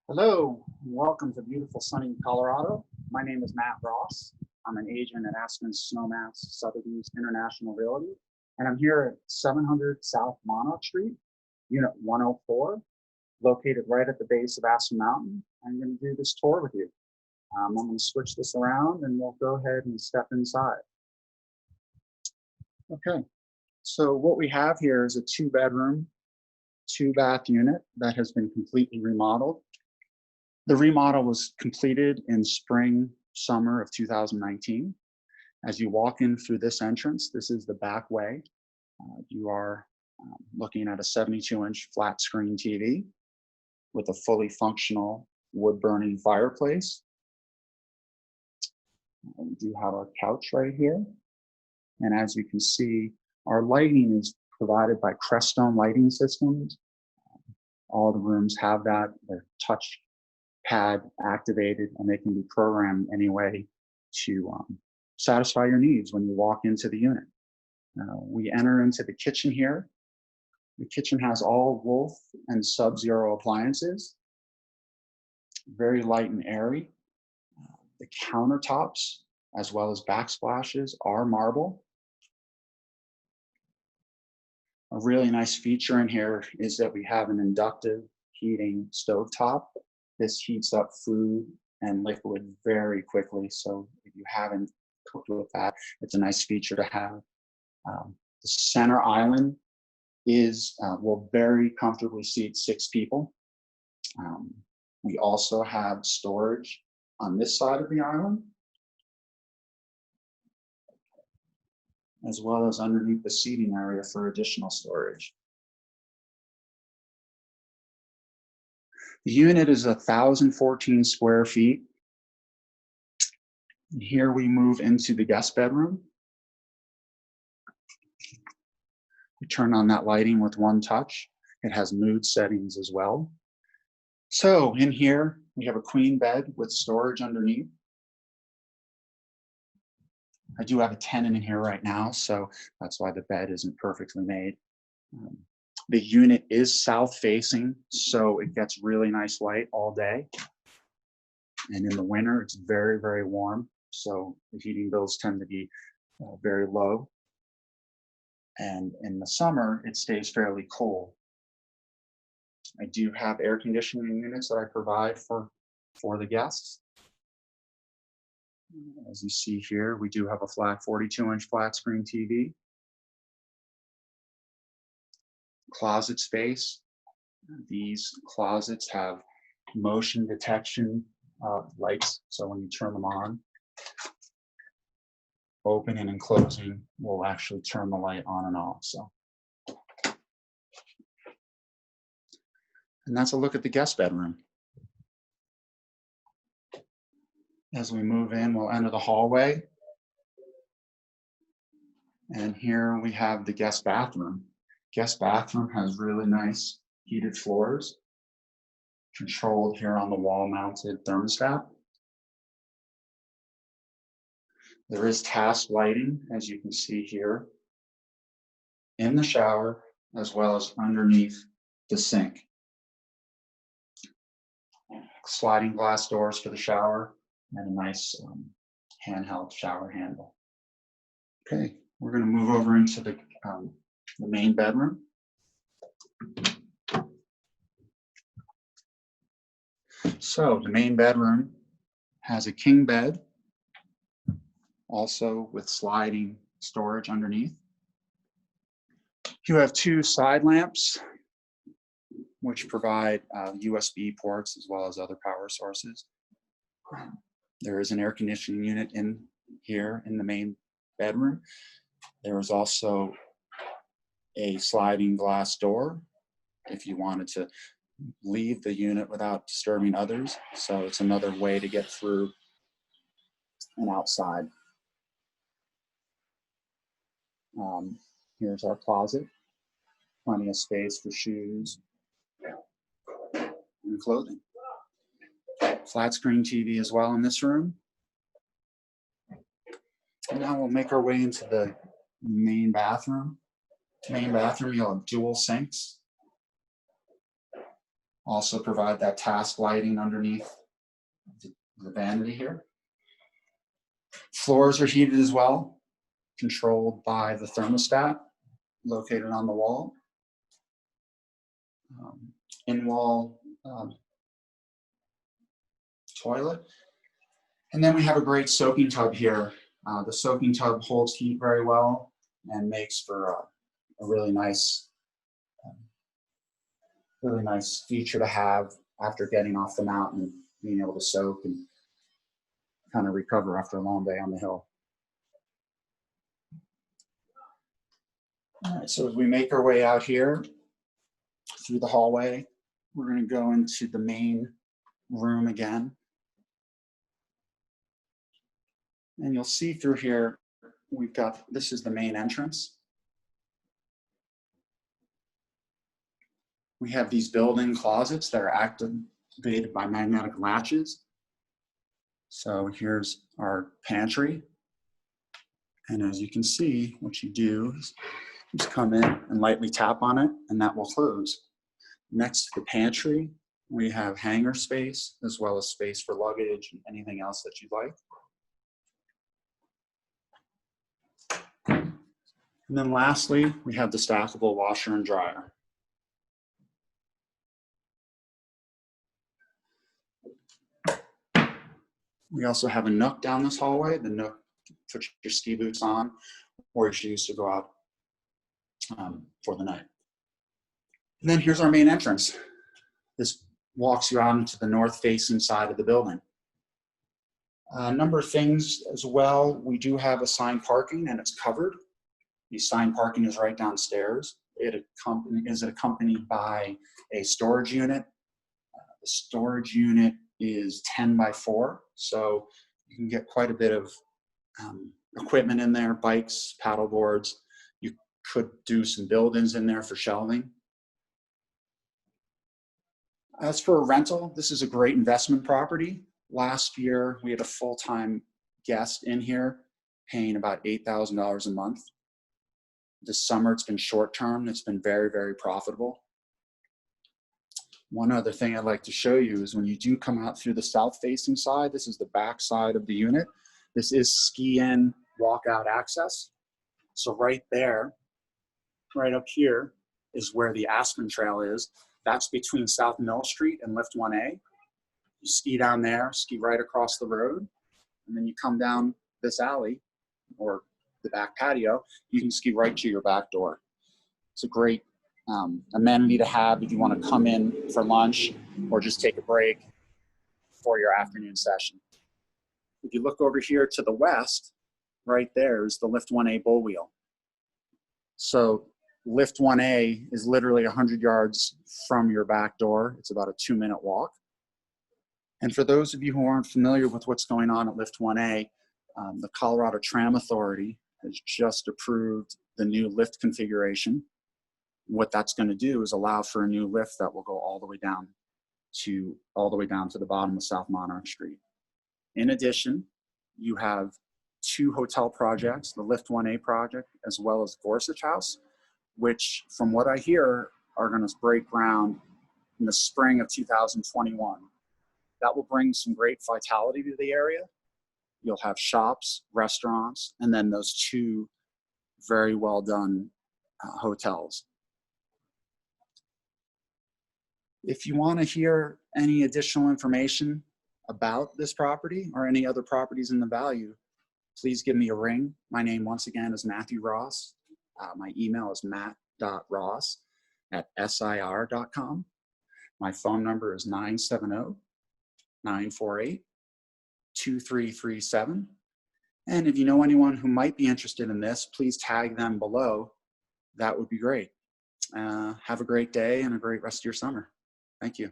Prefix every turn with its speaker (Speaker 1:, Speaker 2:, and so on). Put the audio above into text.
Speaker 1: Hello, and welcome to beautiful sunny Colorado. My name is Matt Ross. I'm an agent at Aspen Snowmass Sotheby's International Realty, and I'm here at 700 South Monarch Street, Unit 104, located right at the base of Aspen Mountain. I'm going to do this tour with you. I'm going to switch this around and we'll go ahead and step inside. Okay, so what we have here is a 2-bedroom, 2-bath unit that has been completely remodeled. The remodel was completed in spring, summer of 2019. As you walk in through this entrance, this is the back way. You are looking at a 72-inch flat screen TV with a fully functional wood-burning fireplace. We do have our couch right here. And as you can see, our lighting is provided by Crestone lighting systems. All the rooms have that. They're touch pad activated, and they can be programmed anyway to satisfy your needs when you walk into the unit. We enter into the kitchen here. The kitchen has all Wolf and Sub-Zero appliances, very light and airy. The countertops, as well as backsplashes, are marble. A really nice feature in here is that we have an inductive heating stovetop. This heats up food and liquid very quickly. So if you haven't cooked with that, it's a nice feature to have. The center island will very comfortably seat 6 people. We also have storage on this side of the island, as well as underneath the seating area for additional storage. The unit is 1,014 square feet. Here we move into the guest bedroom. We turn on that lighting with one touch. It has mood settings as well. So in here, we have a queen bed with storage underneath. I do have a tenant in here right now, so that's why the bed isn't perfectly made. The unit is south facing, so it gets really nice light all day. And in the winter, it's very, very warm. So the heating bills tend to be very low. And in the summer, it stays fairly cold. I do have air conditioning units that I provide for the guests. As you see here, we do have a flat 42-inch flat screen TV. Closet space. These closets have motion detection lights, so when you turn them on, opening and closing will actually turn the light on and off. So, and that's a look at the guest bedroom. As we move in, we'll enter the hallway, and here we have the guest bathroom. Guest bathroom has really nice heated floors, controlled here on the wall-mounted thermostat. There is task lighting, as you can see here, in the shower, as well as underneath the sink. Sliding glass doors for the shower, and a nice handheld shower handle. Okay, we're going to move over into the main bedroom. So the main bedroom has a king bed, also with sliding storage underneath. You have 2 side lamps, which provide USB ports as well as other power sources. There is an air conditioning unit in here in the main bedroom. There is also a sliding glass door if you wanted to leave the unit without disturbing others. So it's another way to get through and outside. Here's our closet. Plenty of space for shoes and clothing. Flat screen TV as well in this room. And now we'll make our way into the main bathroom. Main bathroom, you'll have dual sinks. Also provide that task lighting underneath the vanity here. Floors are heated as well, controlled by the thermostat located on the wall. In-wall toilet. And then we have a great soaking tub here. The soaking tub holds heat very well and makes for a really nice feature to have after getting off the mountain, being able to soak and kind of recover after a long day on the hill. All right, so as we make our way out here through the hallway, we're going to go into the main room again. And you'll see through here, this is the main entrance. We have these built-in closets that are activated by magnetic latches. So here's our pantry. And as you can see, what you do is just come in and lightly tap on it, and that will close. Next to the pantry, we have hanger space, as well as space for luggage and anything else that you'd like. And then lastly, we have the stackable washer and dryer. We also have a nook down this hallway. The nook, put your ski boots on, or you use to go out for the night. And then here's our main entrance. This walks you out into the north-facing side of the building. A number of things as well. We do have assigned parking, and it's covered. The assigned parking is right downstairs. It is accompanied by a storage unit. The storage unit is 10 by 4, so you can get quite a bit of equipment in there, bikes, paddle boards. You could do some build-ins in there for shelving. As for a rental, this is a great investment property. Last year, we had a full-time guest in here paying about $8,000 a month. This summer, it's been short-term. It's been very, very profitable. One other thing I'd like to show you is when you do come out through the south-facing side, this is the back side of the unit. This is ski-in, walk-out access. So right there, right up here, is where the Aspen Trail is. That's between South Mill Street and Lift 1A. You ski down there, ski right across the road, and then you come down this alley, or the back patio, you can ski right to your back door. It's a great amenity to have if you want to come in for lunch or just take a break for your afternoon session. If you look over here to the west, right there is the Lift 1A bull wheel. So Lift 1A is literally 100 yards from your back door. It's about a 2-minute walk. And for those of you who aren't familiar with what's going on at Lift 1A, the Colorado Tram Authority has just approved the new lift configuration. What that's going to do is allow for a new lift that will go all the way down to the bottom of South Monarch Street. In addition, you have 2 hotel projects, the Lift 1A project, as well as Gorsuch House, which, from what I hear, are going to break ground in the spring of 2021. That will bring some great vitality to the area. You'll have shops, restaurants, and then those 2 very well done hotels. If you want to hear any additional information about this property or any other properties in the value, please give me a ring. My name, once again, is Matthew Ross. My email is matt.ross@sir.com. My phone number is 970-948-2337. And if you know anyone who might be interested in this, please tag them below. That would be great. Have a great day and a great rest of your summer. Thank you.